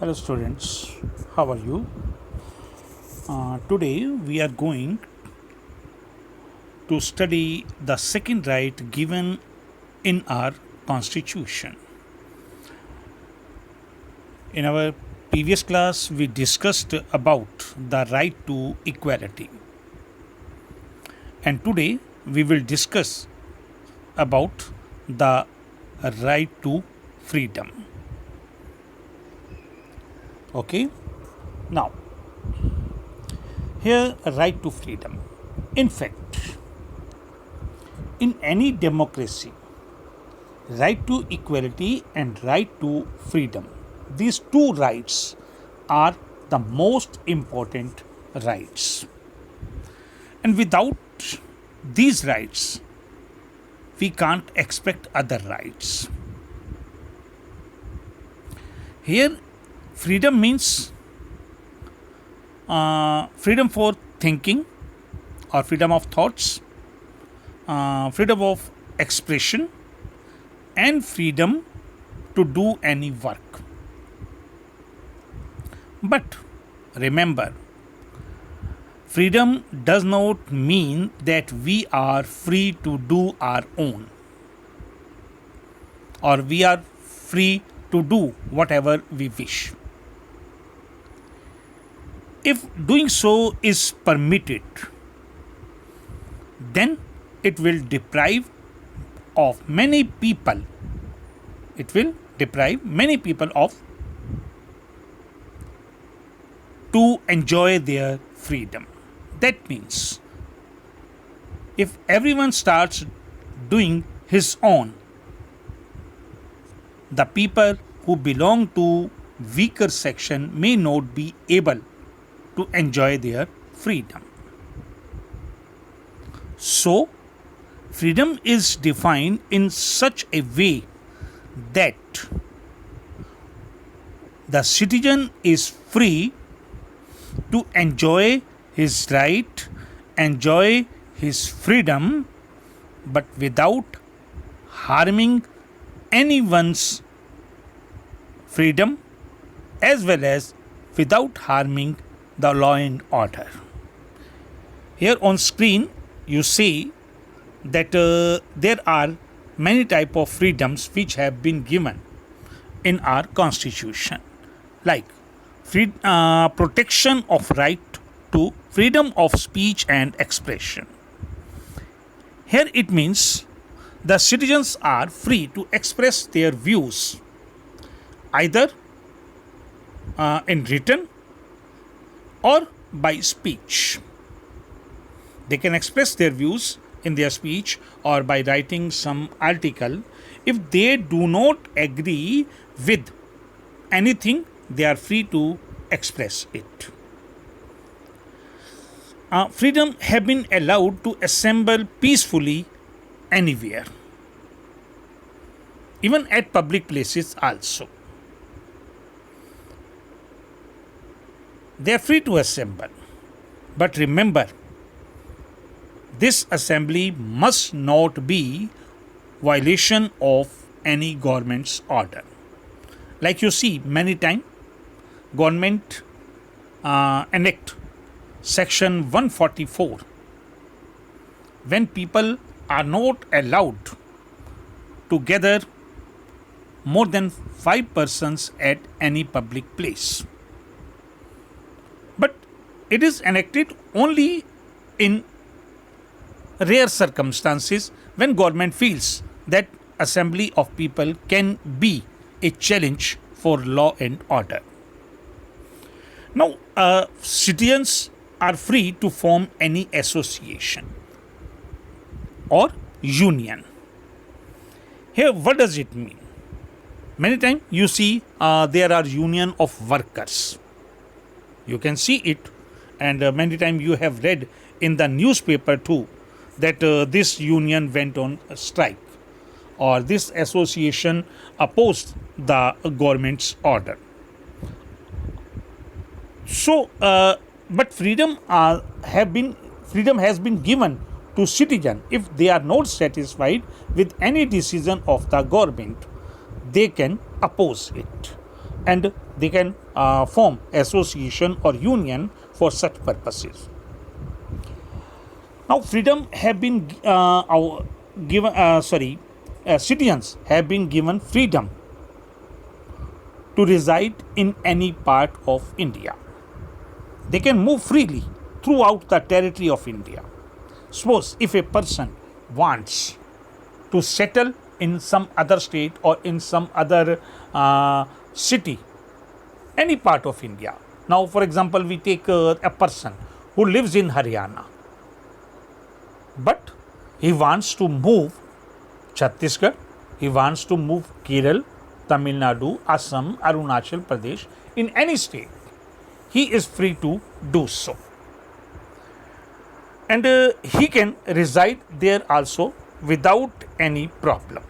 Hello, students. How are you? Today we are going to study the second right given in our Constitution. In our previous class, we discussed about the right to equality, and today we will discuss about the right to freedom. Okay, now here, right to freedom. In fact, in any democracy, right to equality and right to freedom, these two rights are the most important rights. And without these rights, we can't expect other rights. Here, freedom means freedom for thinking or freedom of thoughts, freedom of expression, and freedom to do any work. But remember, freedom does not mean that we are free to do our own or we are free to do whatever we wish. If doing so is permitted, then it will deprive of many people. It will deprive many people of to enjoy their freedom. That means if everyone starts doing his own, the people who belong to weaker section may not be able to enjoy their freedom. So, freedom is defined in such a way that the citizen is free to enjoy his right, enjoy his freedom, but without harming anyone's freedom as well as without harming the law and order. Here on screen you see that there are many type of freedoms which have been given in our constitution, like protection of right to freedom of speech and expression. Here it means the citizens are free to express their views either in written or by speech. They can express their views in their speech or by writing some article. If they do not agree with anything, they are free to express it. Freedom have been allowed to assemble peacefully anywhere, even at public places also. They are free to assemble. But remember, this assembly must not be violation of any government's order. Like you see, many times government enact section 144 when people are not allowed to gather more than 5 persons at any public place. But it is enacted only in rare circumstances when government feels that assembly of people can be a challenge for law and order. Now, citizens are free to form any association or union. Here, what does it mean? Many times you see there are union of workers. You can see it, and many times you have read in the newspaper too that this union went on a strike or this association opposed the government's order. So, but freedom has been given to citizen. If they are not satisfied with any decision of the government, they can oppose it. and they can form association or union for such purposes. Now, freedom have been citizens have been given freedom to reside in any part of India. They can move freely throughout the territory of India. Suppose if a person wants to settle in some other state or in some other city, any part of India. Now, for example, we take a person who lives in Haryana, but he wants to move Chhattisgarh, he wants to move Kerala, Tamil Nadu, Assam, Arunachal Pradesh, in any state. He is free to do so. And he can reside there also without any problem,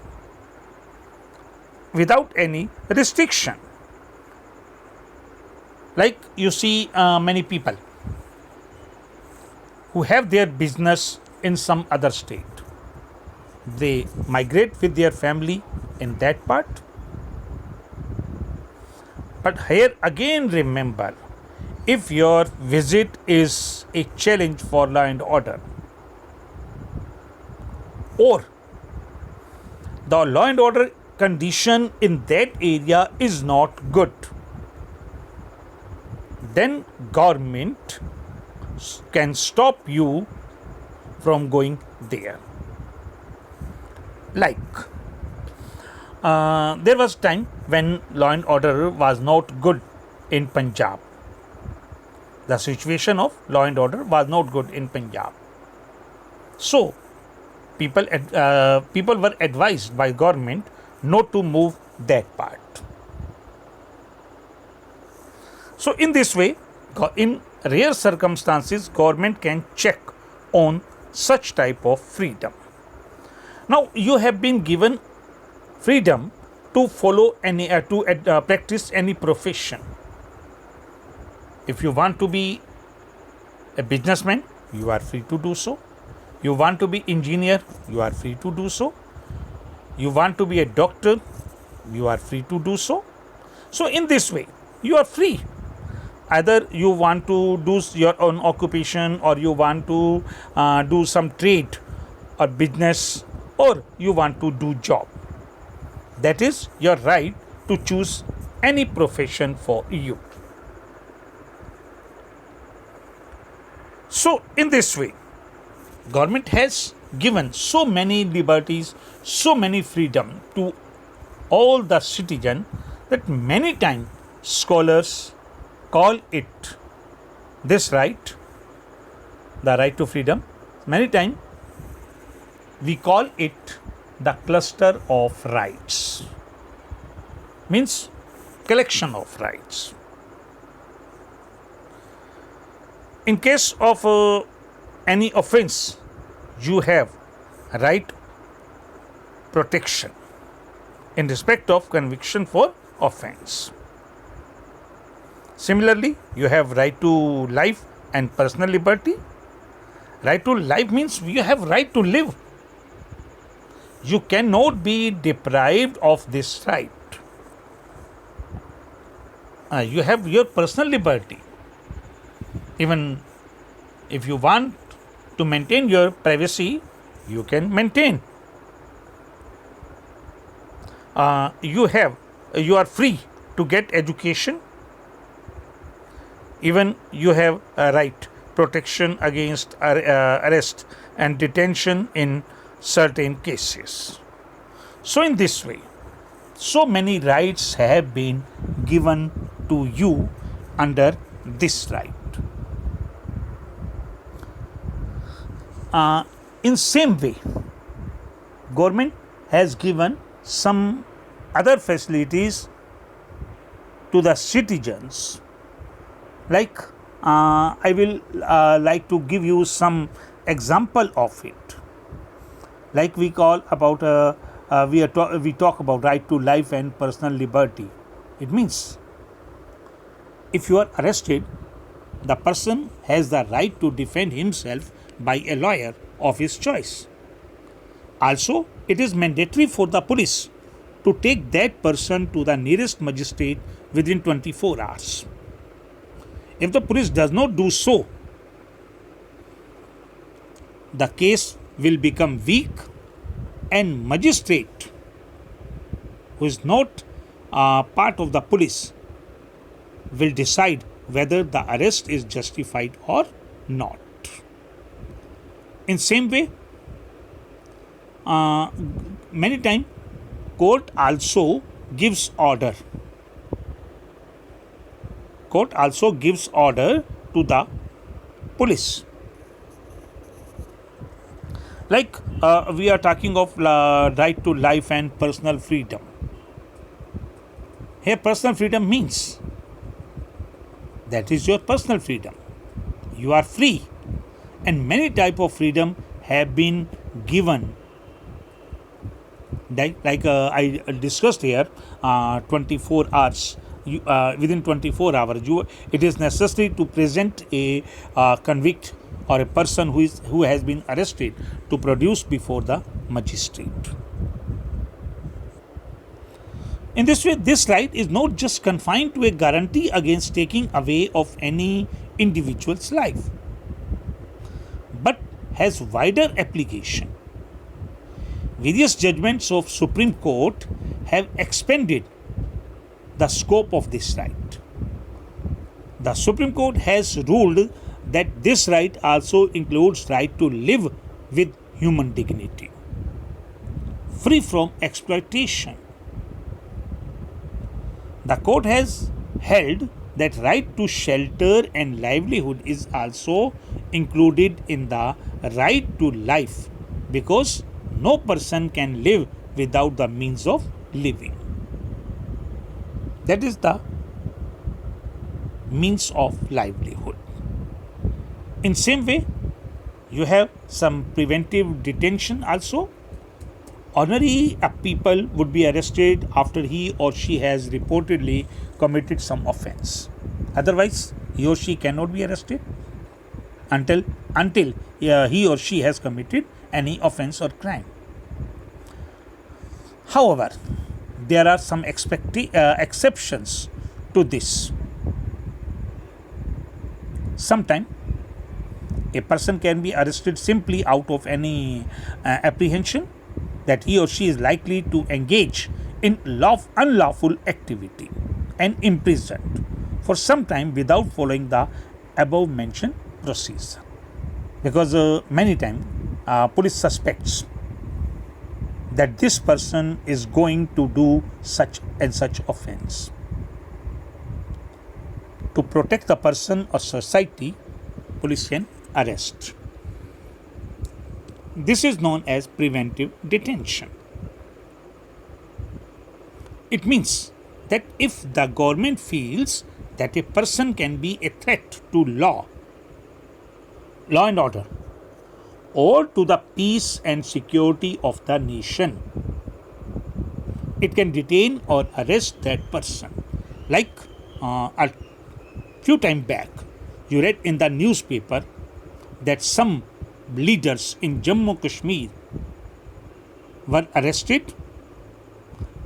without any restriction. Like you see many people who have their business in some other state. They migrate with their family in that part. But here again remember, if your visit is a challenge for law and order, or the law and order condition in that area is not good, then government can stop you from going there. Like there was time when law and order was not good in Punjab. The situation of law and order was not good in Punjab. So people were advised by government not to move that part. So in this way, in rare circumstances, government can check on such type of freedom. Now you have been given freedom to follow any practice any profession. If you want to be a businessman, you are free to do so. You want to be engineer, you are free to do so. You want to be a doctor, you are free to do so. So in this way, you are free. Either you want to do your own occupation, or you want to do some trade or business, or you want to do job. That is your right to choose any profession for you. So in this way, government has given so many liberties, so many freedom to all the citizens that many times scholars call it this right, the right to freedom. Many times we call it the cluster of rights, means collection of rights. In case of any offense, you have right protection in respect of conviction for offense. Similarly, you have right to life and personal liberty. Right to life means you have right to live. You cannot be deprived of this right. You have your personal liberty. Even if you want to maintain your privacy, you can maintain. You are free to get education. Even you have a right protection against arrest and detention in certain cases. So in this way, so many rights have been given to you under this right. In same way, government has given some other facilities to the citizens. Like I will like to give you some example of it. Like we call about we talk about right to life and personal liberty. It means if you are arrested, the person has the right to defend himself by a lawyer of his choice. Also, it is mandatory for the police to take that person to the nearest magistrate within 24 hours. If the police does not do so, the case will become weak and magistrate who is not part of the police will decide whether the arrest is justified or not. In same way, many times court also gives order. Court also gives order to the police. Like we are talking of right to life and personal freedom. Here personal freedom means that is your personal freedom. You are free, and many type of freedom have been given. Like I discussed here, 24 hours. Within 24 hours, it is necessary to present a convict or a person who has been arrested to produce before the magistrate. In this way, this right is not just confined to a guarantee against taking away of any individual's life, but has wider application. Various judgments of Supreme Court have expanded the scope of this right. The Supreme Court has ruled that this right also includes right to live with human dignity, free from exploitation. The court has held that right to shelter and livelihood is also included in the right to life, because no person can live without the means of living. That is the means of livelihood. In same way, you have some preventive detention also. Ordinary people would be arrested after he or she has reportedly committed some offense. Otherwise, he or she cannot be arrested until he or she has committed any offense or crime. However, there are some exceptions to this. Sometimes a person can be arrested simply out of any apprehension that he or she is likely to engage in unlawful activity and imprisoned for some time without following the above mentioned procedure. Because many times police suspects that this person is going to do such and such offense. To protect the person or society, police can arrest. This is known as preventive detention. It means that if the government feels that a person can be a threat to law and order, or to the peace and security of the nation, it can detain or arrest that person. Like a few time back, you read in the newspaper that some leaders in Jammu Kashmir were arrested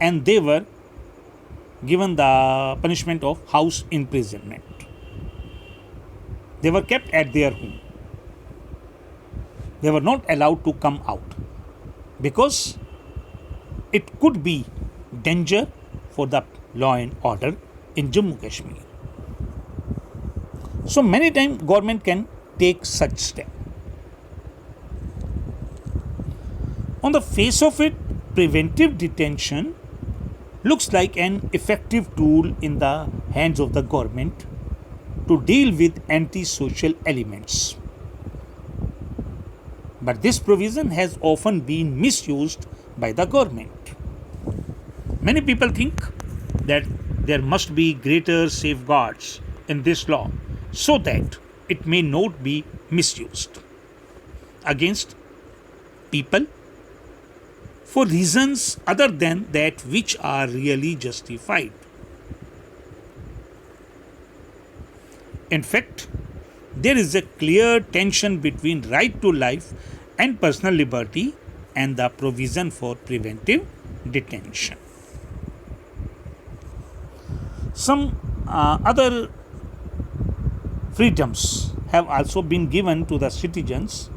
and they were given the punishment of house imprisonment. They were kept at their home. They were not allowed to come out because it could be danger for the law and order in Jammu Kashmir. So many times government can take such step. On the face of it, preventive detention looks like an effective tool in the hands of the government to deal with antisocial elements. But this provision has often been misused by the government. Many people think that there must be greater safeguards in this law so that it may not be misused against people for reasons other than that which are really justified. In fact, there is a clear tension between right to life and personal liberty and the provision for preventive detention. Some other freedoms have also been given to the citizens,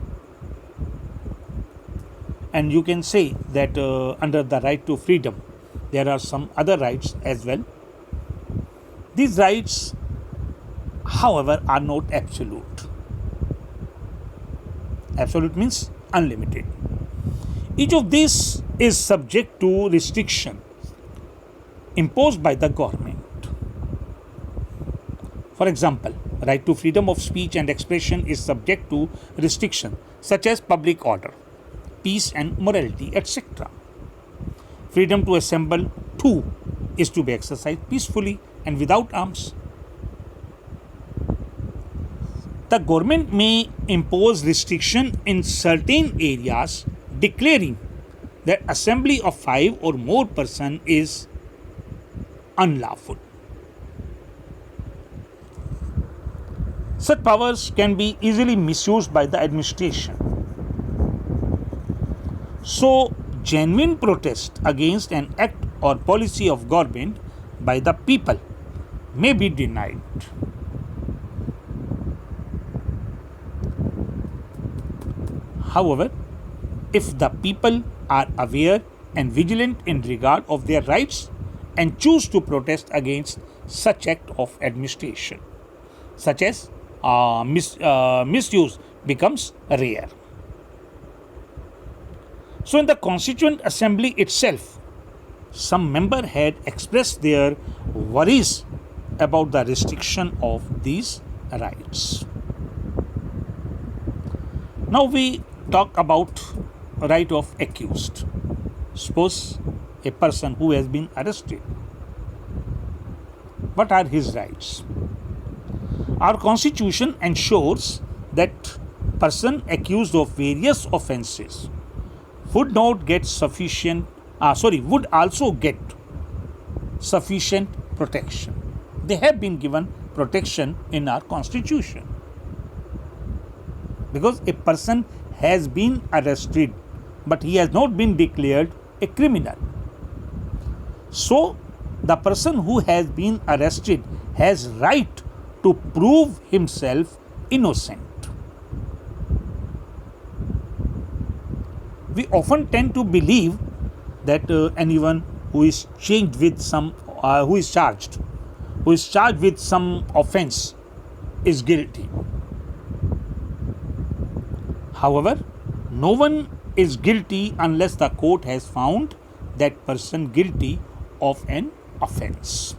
and you can say that under the right to freedom there are some other rights as well. These rights, however, are not absolute. Absolute means unlimited. Each of these is subject to restriction imposed by the government. For example, right to freedom of speech and expression is subject to restriction such as public order, peace and morality, etc. Freedom to assemble too is to be exercised peacefully and without arms. The government may impose restriction in certain areas, declaring that assembly of 5 or more persons is unlawful. Such powers can be easily misused by the administration. So, genuine protest against an act or policy of government by the people may be denied. However, if the people are aware and vigilant in regard of their rights and choose to protest against such act of administration, such as misuse becomes rare. So in the Constituent Assembly itself, some member had expressed their worries about the restriction of these rights. Now we talk about right of accused. Suppose a person who has been arrested. What are his rights? Our Constitution ensures that person accused of various offences would also get sufficient protection. They have been given protection in our Constitution. Because a person has been arrested, but he has not been declared a criminal. So, the person who has been arrested has right to prove himself innocent. We often tend to believe that anyone who is charged with some offence is guilty. However, no one is guilty unless the court has found that person guilty of an offence.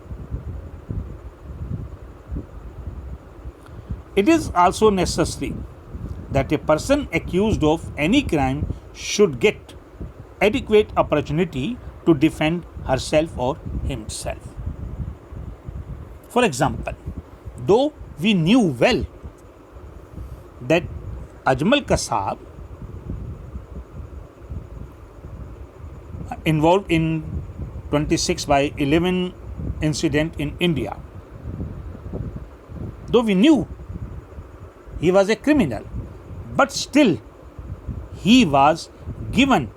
It is also necessary that a person accused of any crime should get adequate opportunity to defend herself or himself. For example, though we knew well that Ajmal Kasab involved in 26/11 incident in India, though we knew he was a criminal, but still he was given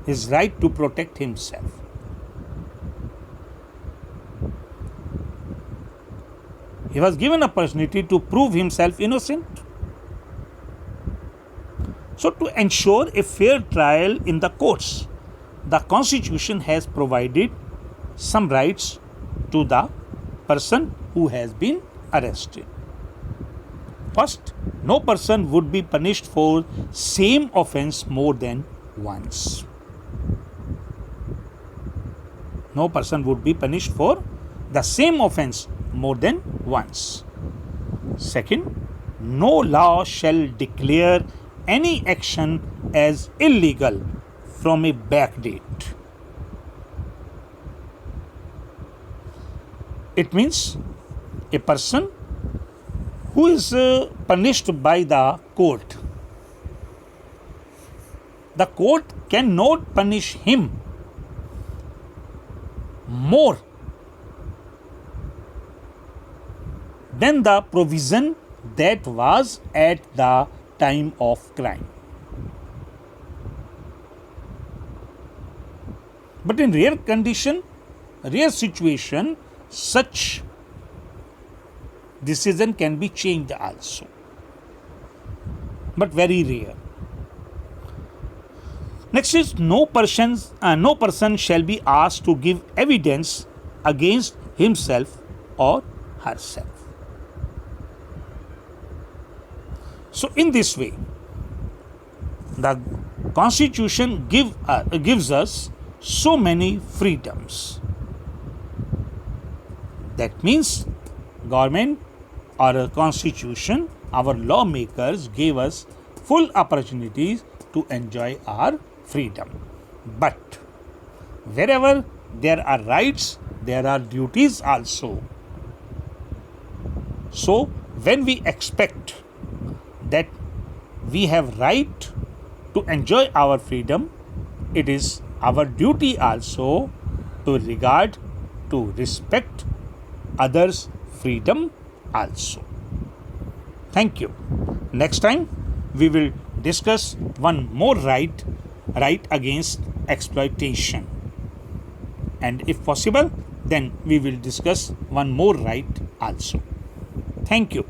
his right to protect himself. He was given opportunity to prove himself innocent. So, to ensure a fair trial in the courts, the Constitution has provided some rights to the person who has been arrested. First, no person would be punished for same offence more than once. No person would be punished for the same offence more than once. Second, no law shall declare any action as illegal from a back date. It means a person who is punished by the court cannot punish him more than the provision that was at the time of crime. But in rare situation, such decision can be changed also, but very rare. Next is no person shall be asked to give evidence against himself or herself. So in this way, the Constitution gives us so many freedoms. That means government or a constitution, our lawmakers gave us full opportunities to enjoy our freedom. But wherever there are rights, there are duties also. So when we expect that we have right to enjoy our freedom, it is our duty also to regard, to respect others' freedom also. Thank you. Next time we will discuss one more right against exploitation, and if possible then we will discuss one more right also. Thank you.